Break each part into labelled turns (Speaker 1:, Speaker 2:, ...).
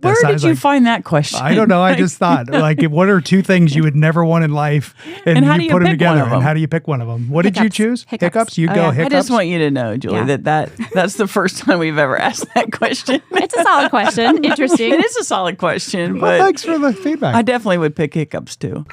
Speaker 1: Where did you find that question?
Speaker 2: I don't know. I just thought, like, what are two things you would never want in life, and
Speaker 1: how do you
Speaker 2: put them
Speaker 1: pick
Speaker 2: together?
Speaker 1: one of them?
Speaker 2: And how do you pick one of them? What did you choose?
Speaker 3: Hiccups.
Speaker 2: You go hiccups.
Speaker 1: I just want you to know, Julie, that's the first time we've ever asked that question.
Speaker 3: It's a solid question. Interesting.
Speaker 1: It is a solid question,
Speaker 2: Well,
Speaker 1: but
Speaker 2: thanks for the feedback.
Speaker 1: I definitely would pick hiccups too.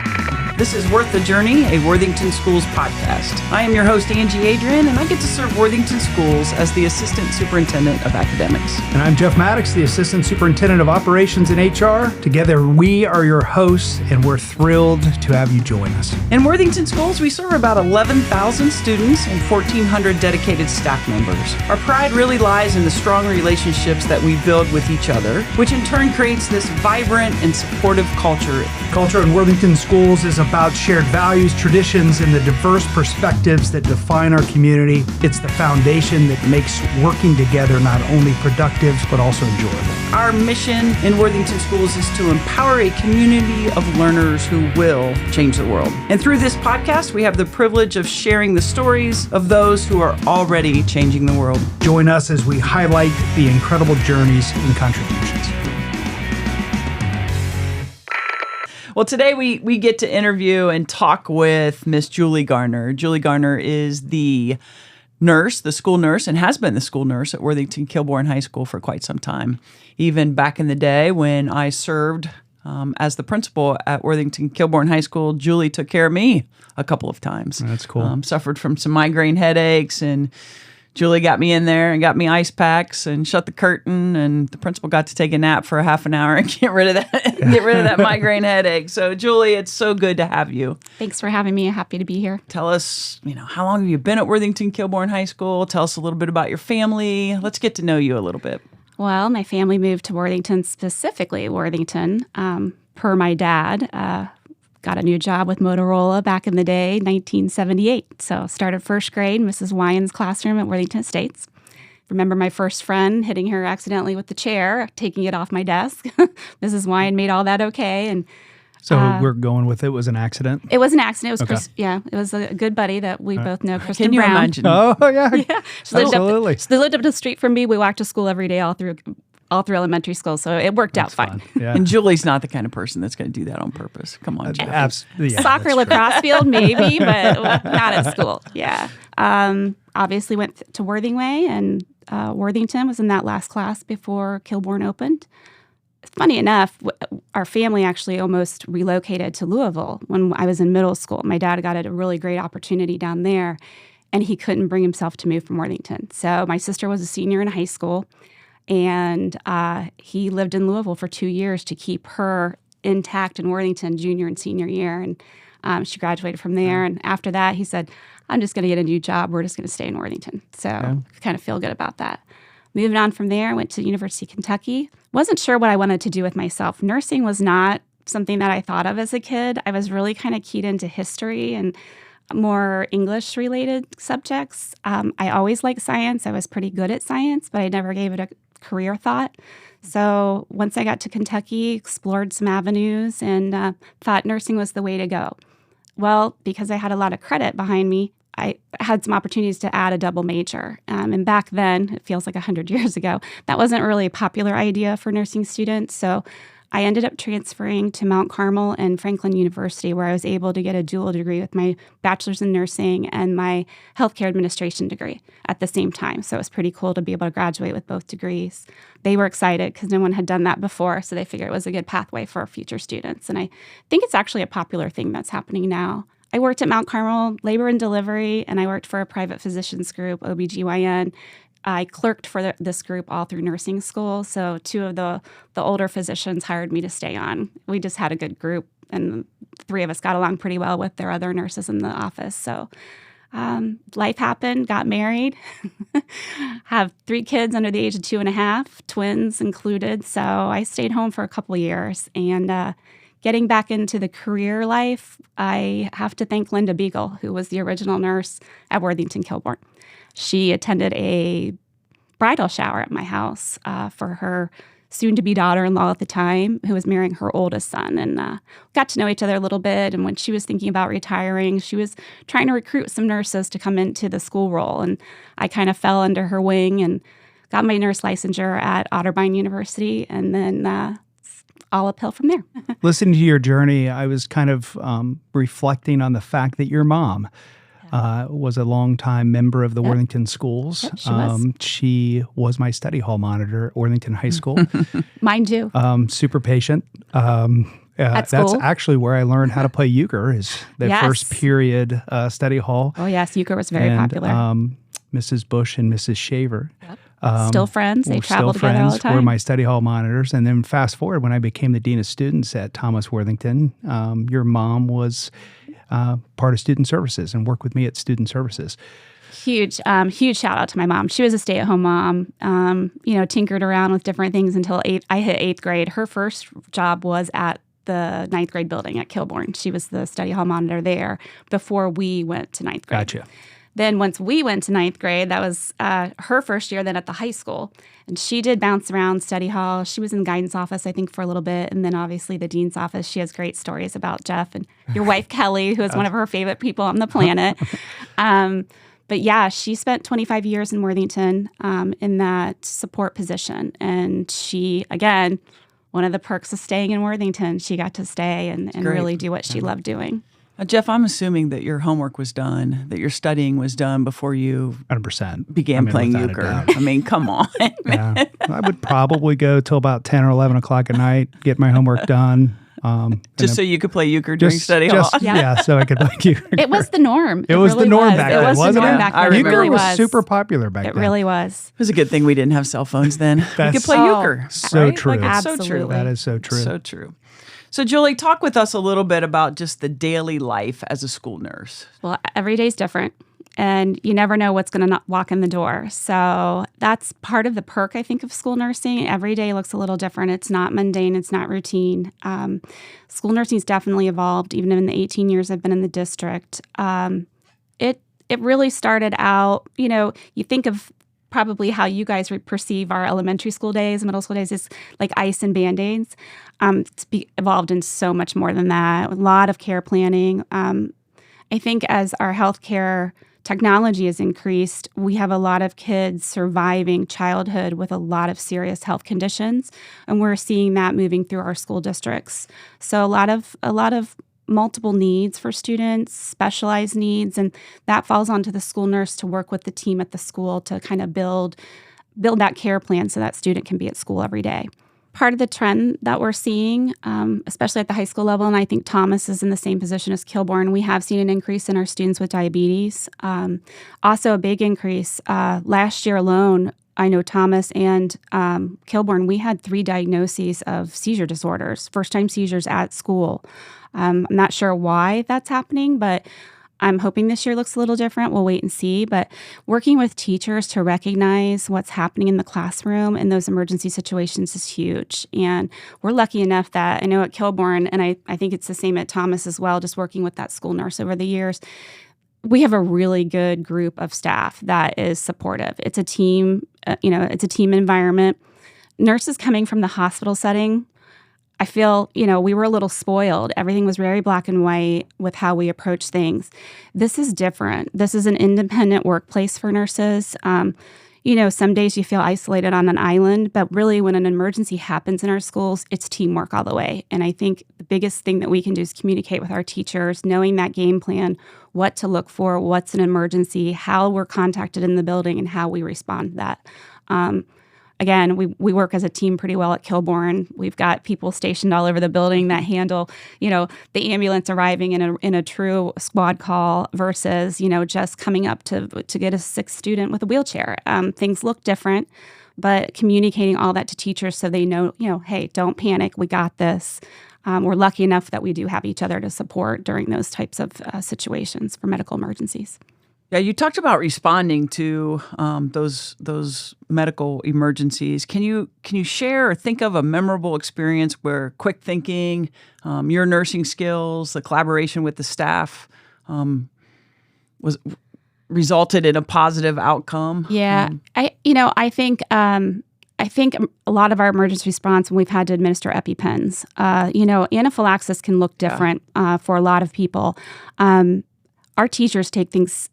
Speaker 1: This is Worth the Journey, a Worthington Schools podcast. I am your host, Angie Adrian, and I get to serve Worthington Schools as the Assistant Superintendent of Academics.
Speaker 2: And I'm Jeff Maddox, the Assistant Superintendent of Operations and HR. Together, we are your hosts, and we're thrilled to have you join us.
Speaker 1: In Worthington Schools, we serve about 11,000 students and 1,400 dedicated staff members. Our pride really lies in the strong relationships that we build with each other, which in turn creates this vibrant and supportive culture.
Speaker 2: Culture in Worthington Schools is about shared values, traditions, and the diverse perspectives that define our community. It's the foundation that makes working together not only productive, but also enjoyable.
Speaker 1: Our mission in Worthington Schools is to empower a community of learners who will change the world. And through this podcast, we have the privilege of sharing the stories of those who are already changing the world.
Speaker 2: Join us as we highlight the incredible journeys and contributions.
Speaker 1: Well, today we get to interview and talk with Miss Julie Garner. Julie Garner is the nurse, the school nurse, and has been the school nurse at Worthington Kilbourne High School for quite some time. Even back in the day when I served as the principal at Worthington Kilbourne High School, Julie took care of me a couple of times.
Speaker 2: That's cool.
Speaker 1: Suffered from some migraine headaches, and Julie got me in there and got me ice packs and shut the curtain, and the principal got to take a nap for a half an hour and get rid of that migraine headache. So, Julie, it's so good to have you.
Speaker 3: Thanks for having me. Happy to be here.
Speaker 1: Tell us, how long have you been at Worthington Kilbourne High School? Tell us a little bit about your family. Let's get to know you a little bit.
Speaker 3: Well, my family moved to Worthington, specifically Worthington, per my dad. Got a new job with Motorola back in the day, 1978. So started first grade, Mrs. Wyann's classroom at Worthington Estates. Remember my first friend hitting her accidentally with the chair, taking it off my desk. Mrs. Wyann made all that okay. And
Speaker 2: So we're going with it was an accident?
Speaker 3: it was an accident. It was
Speaker 2: Okay.
Speaker 3: Chris. Yeah, it was a good buddy that we both know, Kristen
Speaker 1: Can you
Speaker 3: Brown.
Speaker 1: imagine?
Speaker 2: Oh, yeah.
Speaker 3: Yeah, she lived
Speaker 2: Absolutely.
Speaker 3: They lived up the street from me. We walked to school every day all through elementary school, so it worked out fine.
Speaker 2: Yeah.
Speaker 1: And Julie's not the kind of person that's going to do that on purpose. Come on, Julie.
Speaker 2: Absolutely. Yeah,
Speaker 3: Soccer,
Speaker 2: that's true.
Speaker 3: lacrosse field, maybe, but not at school. Yeah. Obviously went to Worthington, and Worthington was in that last class before Kilbourne opened. Funny enough, our family actually almost relocated to Louisville when I was in middle school. My dad got a really great opportunity down there, and he couldn't bring himself to move from Worthington. So my sister was a senior in high school, and he lived in Louisville for 2 years to keep her intact in Worthington junior and senior year. And she graduated from there. And after that, he said, I'm just going to get a new job. We're just going to stay in Worthington. So I kind of feel good about that. Moving on from there, I went to University of Kentucky. Wasn't sure what I wanted to do with myself. Nursing was not something that I thought of as a kid. I was really kind of keyed into history and more English-related subjects. I always liked science. I was pretty good at science, but I never gave it a career thought. So once I got to Kentucky, explored some avenues and thought nursing was the way to go. Well, because I had a lot of credit behind me, I had some opportunities to add a double major. And back then, it feels like 100 years ago, that wasn't really a popular idea for nursing students. So I ended up transferring to Mount Carmel and Franklin University, where I was able to get a dual degree with my bachelor's in nursing and my healthcare administration degree at the same time. So it was pretty cool to be able to graduate with both degrees. They were excited because no one had done that before, so they figured it was a good pathway for future students. And I think it's actually a popular thing that's happening now. I worked at Mount Carmel, labor and delivery, and I worked for a private physicians group, OBGYN. I clerked for this group all through nursing school, so two of the older physicians hired me to stay on. We just had a good group, and the three of us got along pretty well with their other nurses in the office. So life happened, got married, have 3 kids under the age of 2.5, twins included. So I stayed home for a couple of years, and getting back into the career life, I have to thank Linda Beagle, who was the original nurse at Worthington Kilbourne. She attended a bridal shower at my house for her soon-to-be daughter-in-law at the time, who was marrying her oldest son, and got to know each other a little bit. And when she was thinking about retiring, she was trying to recruit some nurses to come into the school role, and I kind of fell under her wing and got my nurse licensure at Otterbein University, and then all uphill from there.
Speaker 2: Listening to your journey, I was kind of reflecting on the fact that your mom was a longtime member of the Worthington schools.
Speaker 3: Yep, she was.
Speaker 2: She was my study hall monitor at Worthington High School.
Speaker 3: Mind you.
Speaker 2: Super patient.
Speaker 3: At
Speaker 2: That's
Speaker 3: school?
Speaker 2: actually where I learned how to play euchre, is the
Speaker 3: Yes.
Speaker 2: first period study hall.
Speaker 3: Oh, yes. euchre was very
Speaker 2: And,
Speaker 3: popular.
Speaker 2: Mrs. Bush and Mrs. Shaver.
Speaker 3: Yep. Still friends. They
Speaker 2: We're
Speaker 3: travel
Speaker 2: still
Speaker 3: together all the
Speaker 2: friends,
Speaker 3: time.
Speaker 2: were my study hall monitors. And then fast forward, when I became the Dean of Students at Thomas Worthington, your mom was part of Student Services and worked with me at Student Services.
Speaker 3: Huge shout out to my mom. She was a stay-at-home mom, tinkered around with different things until I hit 8th grade. Her first job was at the 9th grade building at Kilbourne. She was the study hall monitor there before we went to 9th grade.
Speaker 2: Gotcha.
Speaker 3: Then once we went to 9th grade, that was her first year then at the high school. And she did bounce around study hall. She was in the guidance office, I think, for a little bit. And then obviously the dean's office. She has great stories about Jeff and your wife, Kelly, who is one of her favorite people on the planet. But yeah, she spent 25 years in Worthington in that support position. And she, again, one of the perks of staying in Worthington, she got to stay and really do what she loved doing.
Speaker 1: Jeff, I'm assuming that your homework was done, that your studying was done before you
Speaker 2: 100%.
Speaker 1: began playing
Speaker 2: without a
Speaker 1: euchre.
Speaker 2: doubt.
Speaker 1: I mean, come on.
Speaker 2: Yeah. I would probably go till about 10 or 11 o'clock at night, get my homework done.
Speaker 1: Just so you could play euchre during study hall.
Speaker 2: Yeah, so I could play euchre.
Speaker 3: It was the norm.
Speaker 2: It was
Speaker 3: really
Speaker 2: the norm
Speaker 3: was.
Speaker 2: back
Speaker 3: It
Speaker 2: then,
Speaker 3: was the
Speaker 2: wasn't
Speaker 3: norm
Speaker 2: it?
Speaker 3: back
Speaker 1: I
Speaker 3: then. It
Speaker 1: remember.
Speaker 2: Euchre
Speaker 3: really
Speaker 2: was
Speaker 3: was.
Speaker 2: super popular back
Speaker 3: It
Speaker 2: then.
Speaker 3: really was.
Speaker 1: It was a good thing we didn't have cell phones then. We could
Speaker 2: That's
Speaker 1: play euchre.
Speaker 2: so
Speaker 1: right?
Speaker 2: true.
Speaker 1: Like, it's so true.
Speaker 3: Absolutely.
Speaker 2: That is so true.
Speaker 1: So true. So, Julie, talk with us a little bit about just the daily life as a school nurse.
Speaker 3: Well, every day's different, and you never know what's going to walk in the door. So that's part of the perk, I think, of school nursing. Every day looks a little different. It's not mundane. It's not routine. School nursing's definitely evolved, even in the 18 years I've been in the district. It really started out, you think of probably how you guys perceive our elementary school days, middle school days, is like ice and Band-Aids. It's evolved in so much more than that. A lot of care planning. I think as our healthcare technology has increased, we have a lot of kids surviving childhood with a lot of serious health conditions, and we're seeing that moving through our school districts. So a lot of multiple needs for students, specialized needs, and that falls onto the school nurse to work with the team at the school to kind of build that care plan so that student can be at school every day. Part of the trend that we're seeing, especially at the high school level, and I think Thomas is in the same position as Kilbourne, we have seen an increase in our students with diabetes. Also a big increase. Last year alone, I know Thomas and Kilbourne, we had 3 diagnoses of seizure disorders, first-time seizures at school. I'm not sure why that's happening, but I'm hoping this year looks a little different. We'll wait and see. But working with teachers to recognize what's happening in the classroom in those emergency situations is huge. And we're lucky enough that I know at Kilbourne, and I think it's the same at Thomas as well, just working with that school nurse over the years, we have a really good group of staff that is supportive. It's a team, it's a team environment. Nurses coming from the hospital setting, I feel, we were a little spoiled. Everything was very black and white with how we approach things. This is different. This is an independent workplace for nurses. Some days you feel isolated on an island, but really when an emergency happens in our schools, it's teamwork all the way. And I think the biggest thing that we can do is communicate with our teachers, knowing that game plan, what to look for, what's an emergency, how we're contacted in the building, and how we respond to that. Again, we work as a team pretty well at Kilbourne. We've got people stationed all over the building that handle, the ambulance arriving in a true squad call versus, just coming up to get a sick student with a wheelchair. Things look different, but communicating all that to teachers so they know, hey, don't panic. We got this. We're lucky enough that we do have each other to support during those types of situations for medical emergencies.
Speaker 1: Yeah, you talked about responding to those medical emergencies. Can you share or think of a memorable experience where quick thinking, your nursing skills, the collaboration with the staff was resulted in a positive outcome?
Speaker 3: Yeah, I think a lot of our emergency response when we've had to administer EpiPens, anaphylaxis can look different for a lot of people. our teachers take things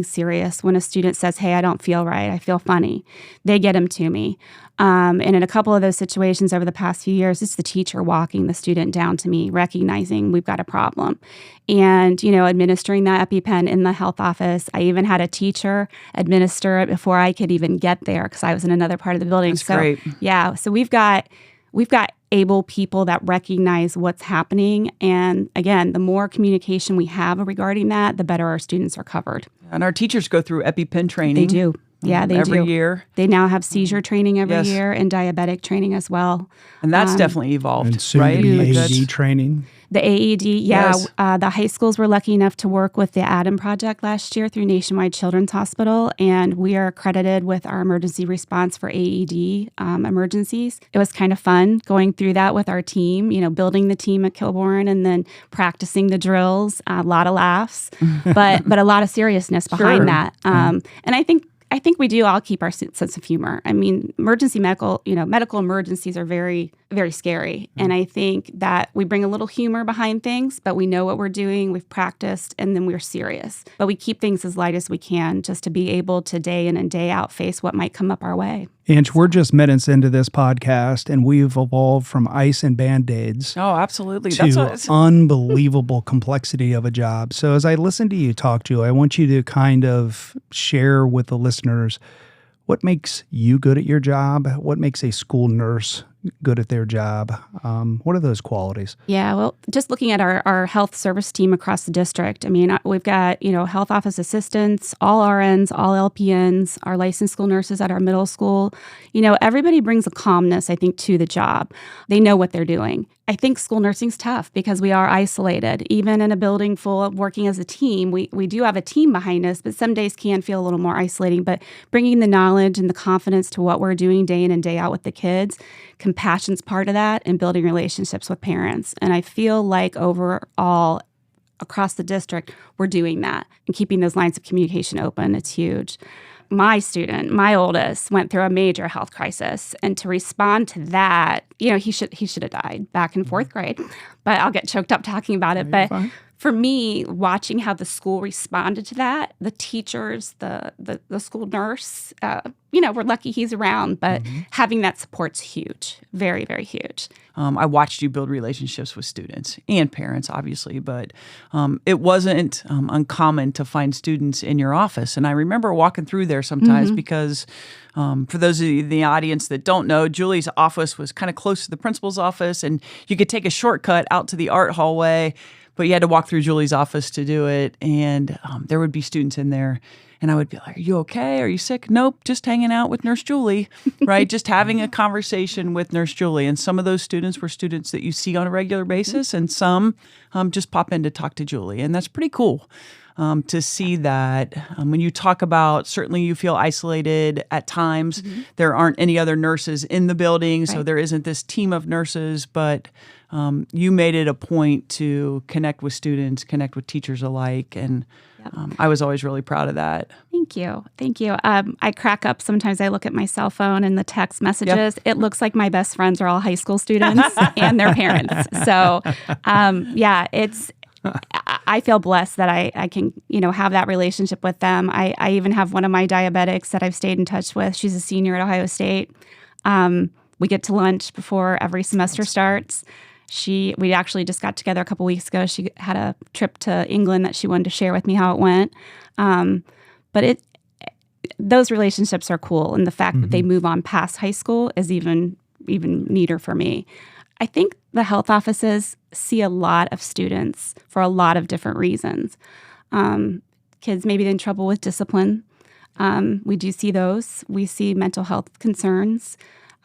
Speaker 3: serious. When a student says, hey, I don't feel right, I feel funny, they get them to me. And in a couple of those situations over the past few years, it's the teacher walking the student down to me, recognizing we've got a problem. And, administering that EpiPen in the health office. I even had a teacher administer it before I could even get there because I was in another part of the building.
Speaker 1: That's great.
Speaker 3: Yeah. So we've got able people that recognize what's happening. And again, the more communication we have regarding that, the better our students are covered.
Speaker 1: And our teachers go through EpiPen training.
Speaker 3: They do. Yeah, they do.
Speaker 1: Every year.
Speaker 3: They now have seizure training every
Speaker 1: Yes.
Speaker 3: year and diabetic training as well.
Speaker 1: And that's definitely evolved,
Speaker 2: And soon
Speaker 1: right?
Speaker 2: to be
Speaker 1: Like
Speaker 2: AED
Speaker 1: that's-
Speaker 2: training.
Speaker 3: The AED, yeah.
Speaker 1: Yes.
Speaker 3: The high schools were lucky enough to work with the ADAM project last year through Nationwide Children's Hospital, and we are accredited with our emergency response for AED emergencies. It was kind of fun going through that with our team, building the team at Kilbourne and then practicing the drills. A lot of laughs, but a lot of seriousness behind
Speaker 1: Sure.
Speaker 3: that. And I think we do all keep our sense of humor. I mean, medical emergencies are very, very scary. And I think that we bring a little humor behind things, but we know what we're doing, we've practiced, and then we're serious. But we keep things as light as we can just to be able to day in and day out face what might come up our way.
Speaker 2: Ange, we're just minutes into this podcast, and we've evolved from ice and Band-Aids
Speaker 1: Oh, absolutely.
Speaker 2: to unbelievable complexity of a job. So as I listen to you talk, Julie, I want you to kind of share with the listeners what makes you good at your job, what makes a school nurse good at their job. What are those qualities?
Speaker 3: Yeah, well, just looking at our health service team across the district, I mean, we've got, health office assistants, all RNs, all LPNs, our licensed school nurses at our middle school. Everybody brings a calmness, I think, to the job. They know what they're doing. I think school nursing's tough because we are isolated. Even in a building full of working as a team, we do have a team behind us, but some days can feel a little more isolating. But bringing the knowledge and the confidence to what we're doing day in and day out with the kids, compassion's part of that, and building relationships with parents. And I feel like overall, across the district, we're doing that and keeping those lines of communication open. It's huge. My student, my oldest, went through a major health crisis, and to respond to that, he should have died back in fourth grade. But I'll get choked up talking about it. But for me, watching how the school responded to that, the teachers, the school nurse, we're lucky he's around, but having that support's huge, very, very huge.
Speaker 1: I watched you build relationships with students and parents, obviously, but it wasn't uncommon to find students in your office. And I remember walking through there sometimes because for those of you in the audience that don't know, Julie's office was kind of close to the principal's office, and you could take a shortcut out to the art hallway, but you had to walk through Julie's office to do it. And there would be students in there. And I would be like, are you okay? Are you sick? Nope, just hanging out with Nurse Julie, right? Just having a conversation with Nurse Julie. And some of those students were students that you see on a regular basis, and some just pop in to talk to Julie. And that's pretty cool to see that. When you talk about, certainly you feel isolated at times. There aren't any other nurses in the building, so there isn't this team of nurses, but you made it a point to connect with students, connect with teachers alike, and I was always really proud of that.
Speaker 3: Thank you. I crack up sometimes. I look at my cell phone and the text messages. Yep. It looks like my best friends are all high school students and their parents. So, I feel blessed that I can, have that relationship with them. I even have one of my diabetics that I've stayed in touch with. She's a senior at Ohio State. We get to lunch before every semester starts. We actually just got together a couple weeks ago. She had a trip to England that she wanted to share with me how it went. But those relationships are cool, and the fact that they move on past high school is even neater for me. I think the health offices see a lot of students for a lot of different reasons. Kids maybe in trouble with discipline. We do see those. We see mental health concerns.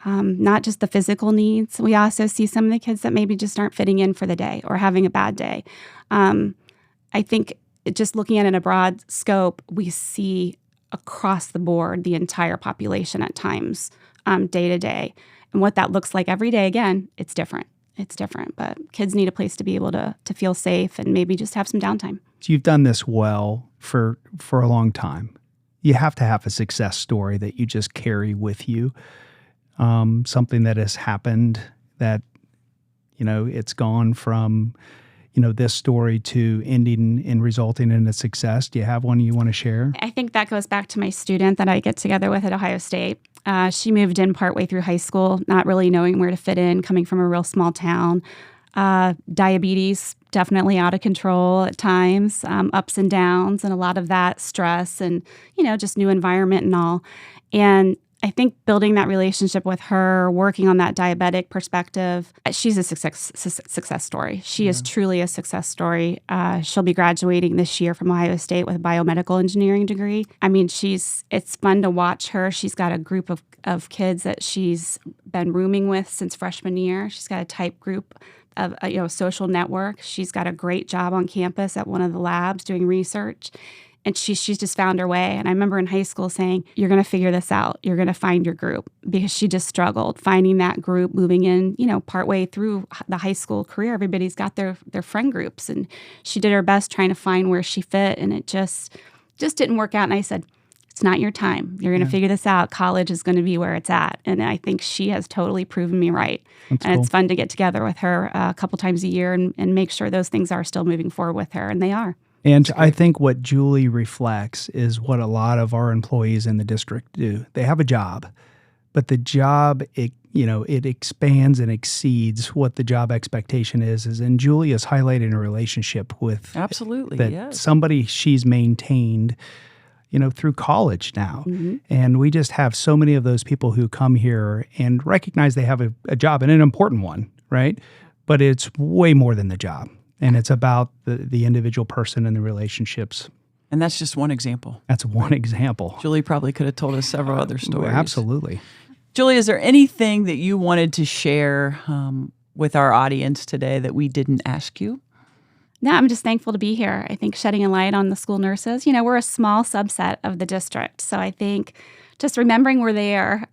Speaker 3: Not just the physical needs. We also see some of the kids that maybe just aren't fitting in for the day or having a bad day. I think just looking at it in a broad scope, we see across the board the entire population at times, day to day. And what that looks like every day, again, it's different. But kids need a place to be able to feel safe and maybe just have some downtime.
Speaker 2: So you've done this well for a long time. You have to have a success story that you just carry with you. Something that has happened that, it's gone from, this story to ending and resulting in a success? Do you have one you want to share?
Speaker 3: I think that goes back to my student that I get together with at Ohio State. She moved in partway through high school, not really knowing where to fit in, coming from a real small town. Diabetes, definitely out of control at times, ups and downs, and a lot of that stress and, just new environment and all. And I think building that relationship with her, working on that diabetic perspective, she's a success story. She is truly a success story. She'll be graduating this year from Ohio State with a biomedical engineering degree. I mean, it's fun to watch her. She's got a group of kids that she's been rooming with since freshman year. She's got a type group of social network. She's got a great job on campus at one of the labs doing research. And she's just found her way. And I remember in high school saying, you're going to figure this out. You're going to find your group, because she just struggled finding that group, moving in, partway through the high school career. Everybody's got their friend groups. And she did her best trying to find where she fit. And it just didn't work out. And I said, it's not your time. You're going to figure this out. College is going to be where it's at. And I think she has totally proven me right.
Speaker 2: That's
Speaker 3: and
Speaker 2: cool.
Speaker 3: It's fun to get together with her a couple times a year and make sure those things are still moving forward with her. And they are.
Speaker 2: And I think what Julie reflects is what a lot of our employees in the district do. They have a job, but the job, it expands and exceeds what the job expectation is. And Julie is highlighting a relationship with
Speaker 1: Absolutely,
Speaker 2: that
Speaker 1: yes.
Speaker 2: somebody she's maintained, through college now.
Speaker 3: Mm-hmm.
Speaker 2: And we just have so many of those people who come here and recognize they have a job, and an important one, right? But it's way more than the job. And it's about the individual person and the relationships.
Speaker 1: And that's just one example.
Speaker 2: That's one example.
Speaker 1: Julie probably could have told us several other stories.
Speaker 2: Absolutely.
Speaker 1: Julie, is there anything that you wanted to share with our audience today that we didn't ask you?
Speaker 3: No, I'm just thankful to be here. I think shedding a light on the school nurses. We're a small subset of the district. So I think just remembering we're there.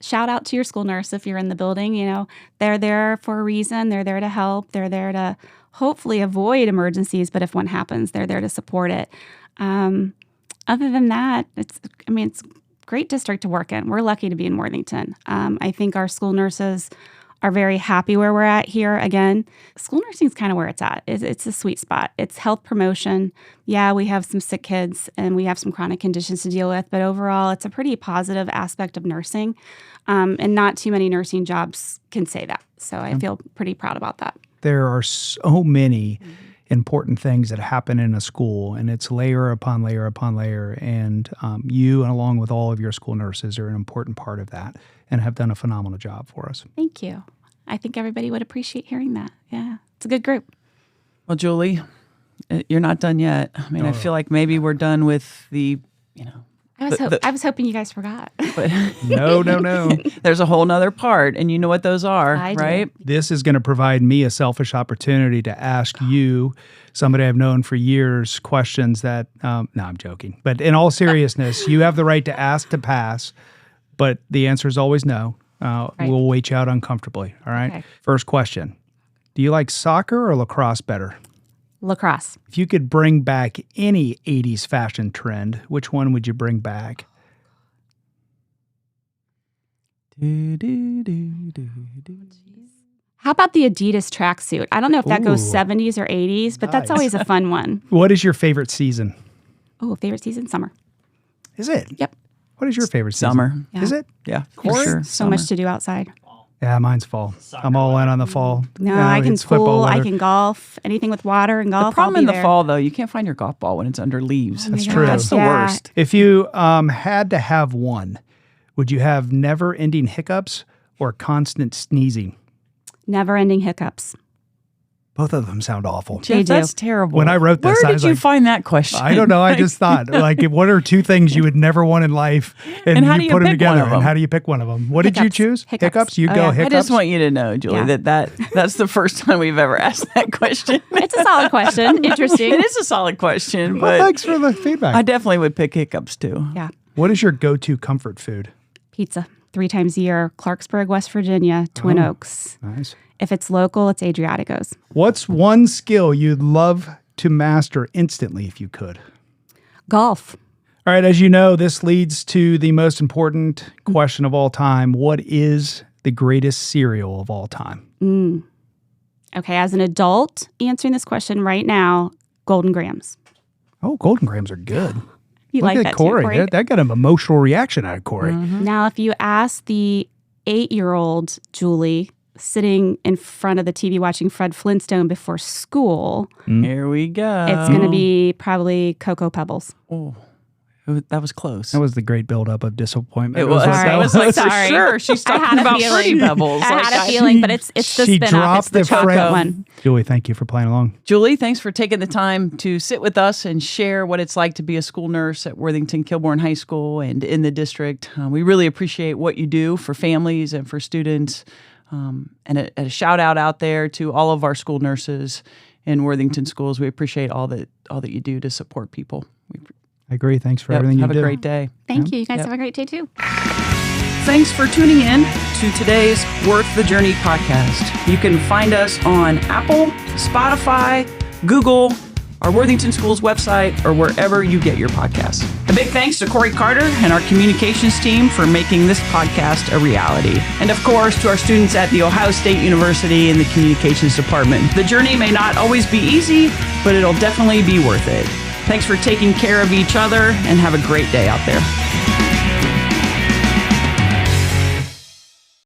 Speaker 3: Shout out to your school nurse if you're in the building. They're there for a reason. They're there to help. They're there to hopefully avoid emergencies, but if one happens, they're there to support it. Other than that, it's a great district to work in. We're lucky to be in Worthington. I think our school nurses are very happy where we're at here. Again, school nursing is kind of where it's at. It's a sweet spot. It's health promotion. Yeah, we have some sick kids and we have some chronic conditions to deal with, but overall, it's a pretty positive aspect of nursing. And not too many nursing jobs can say that. So I feel pretty proud about that.
Speaker 2: There are so many important things that happen in a school, and it's layer upon layer upon layer. And you, and along with all of your school nurses, are an important part of that and have done a phenomenal job for us.
Speaker 3: Thank you. I think everybody would appreciate hearing that. Yeah, it's a good group.
Speaker 1: Well, Julie, you're not done yet. I feel like maybe we're done with the.
Speaker 3: I was hoping you guys forgot.
Speaker 1: But
Speaker 2: No.
Speaker 1: there's a whole nother part, and you know what those are,
Speaker 3: I do.
Speaker 1: right?
Speaker 2: This is going to provide me a selfish opportunity to ask you, somebody I've known for years, questions that, no, I'm joking. But in all seriousness, you have the right to ask to pass, but the answer is always no.
Speaker 3: Right.
Speaker 2: We'll wait you out uncomfortably, all right?
Speaker 3: Okay.
Speaker 2: First question. Do you like soccer or lacrosse better?
Speaker 3: Lacrosse.
Speaker 2: If you could bring back any 80s fashion trend, which one would you bring back?
Speaker 3: How about the Adidas tracksuit? I don't know if that goes
Speaker 2: Ooh.
Speaker 3: 70s or 80s, but that's
Speaker 2: Nice.
Speaker 3: always a fun one.
Speaker 2: What is your favorite season?
Speaker 3: Oh, favorite season? Summer.
Speaker 2: Is it?
Speaker 3: Yep.
Speaker 2: What is your favorite season?
Speaker 1: Summer.
Speaker 3: Yeah.
Speaker 2: Is it?
Speaker 1: Yeah, for
Speaker 2: Corey?
Speaker 1: sure.
Speaker 3: So much to do outside.
Speaker 2: Yeah, mine's fall. I'm all in on the fall.
Speaker 3: No,
Speaker 2: Yeah,
Speaker 3: I can
Speaker 2: it's football
Speaker 3: pool, I
Speaker 2: weather.
Speaker 3: can golf, anything with water and golf.
Speaker 1: The problem
Speaker 3: I'll
Speaker 1: in
Speaker 3: be
Speaker 1: the
Speaker 3: there.
Speaker 1: fall, though, you can't find your golf ball when it's under leaves.
Speaker 3: Oh my
Speaker 2: That's
Speaker 3: gosh,
Speaker 2: true.
Speaker 1: That's the
Speaker 3: yeah.
Speaker 1: worst.
Speaker 2: If you had to have one, would you have never-ending hiccups or constant sneezing?
Speaker 3: Never-ending hiccups.
Speaker 2: Both of them sound awful.
Speaker 1: Jeff,
Speaker 3: do.
Speaker 1: that's terrible.
Speaker 2: When I wrote this,
Speaker 1: Where
Speaker 2: I
Speaker 1: did
Speaker 2: was
Speaker 1: you
Speaker 2: like,
Speaker 1: find that question?
Speaker 2: I don't know. I just thought, like, what are two things you would never want in life, and
Speaker 1: how
Speaker 2: you
Speaker 1: do you
Speaker 2: put them
Speaker 1: pick
Speaker 2: together,
Speaker 1: one of
Speaker 2: and
Speaker 1: them?
Speaker 2: how do you pick one of them? What did you
Speaker 3: Hiccups.
Speaker 2: choose?
Speaker 3: Hiccups.
Speaker 2: You
Speaker 3: Oh,
Speaker 2: go
Speaker 3: yeah.
Speaker 2: hiccups?
Speaker 1: I just want you to know, Julie,
Speaker 3: Yeah.
Speaker 1: that's the first time we've ever asked that question.
Speaker 3: It's a solid question. Interesting.
Speaker 1: It is a solid question,
Speaker 2: Well,
Speaker 1: but
Speaker 2: thanks for the feedback.
Speaker 1: I definitely would pick hiccups too.
Speaker 3: Yeah.
Speaker 2: What is your go-to comfort food?
Speaker 3: Pizza. 3 times a year. Clarksburg, West Virginia. Twin
Speaker 2: Oh.
Speaker 3: Oaks.
Speaker 2: Nice.
Speaker 3: If it's local, it's Adriatico's.
Speaker 2: What's one skill you'd love to master instantly if you could?
Speaker 3: Golf.
Speaker 2: All right, as you know, this leads to the most important question of all time. What is the greatest cereal of all time?
Speaker 3: Okay, as an adult answering this question right now, Golden Grams.
Speaker 2: Oh, Golden Grams are good.
Speaker 3: You
Speaker 2: Look
Speaker 3: like
Speaker 2: at
Speaker 3: that
Speaker 2: Corey.
Speaker 3: too, Corey?
Speaker 2: That got an emotional reaction out of Corey.
Speaker 3: Now, if you ask the 8-year-old Julie sitting in front of the TV watching Fred Flintstone before school,
Speaker 1: Here we go.
Speaker 3: it's going to be probably Cocoa Pebbles.
Speaker 1: Oh, that was close.
Speaker 2: That was the great buildup of disappointment.
Speaker 1: It was.
Speaker 3: Sorry.
Speaker 1: I was like, for
Speaker 3: Sorry.
Speaker 1: sure. She's
Speaker 3: I
Speaker 1: talking
Speaker 3: had a
Speaker 1: about
Speaker 3: feeling.
Speaker 1: Fruity Pebbles.
Speaker 3: I had a feeling, but it's the
Speaker 2: she
Speaker 3: spin-off.
Speaker 2: dropped
Speaker 3: It's the
Speaker 2: the
Speaker 3: chocolate
Speaker 2: Fred-
Speaker 3: one.
Speaker 2: Julie, thank you for playing along.
Speaker 1: Julie, thanks for taking the time to sit with us and share what it's like to be a school nurse at Worthington Kilbourne High School and in the district. We really appreciate what you do for families and for students. And a shout out there to all of our school nurses in Worthington schools. We appreciate all that you do to support people.
Speaker 2: I agree. Thanks for everything you
Speaker 1: have
Speaker 2: do.
Speaker 1: a great day.
Speaker 3: Thank you. You guys have a great day too.
Speaker 1: Thanks for tuning in to today's Worth the Journey podcast. You can find us on Apple, Spotify, Google, our Worthington Schools website, or wherever you get your podcasts. A big thanks to Corey Carter and our communications team for making this podcast a reality. And of course, to our students at The Ohio State University in the communications department. The journey may not always be easy, but it'll definitely be worth it. Thanks for taking care of each other and have a great day out there.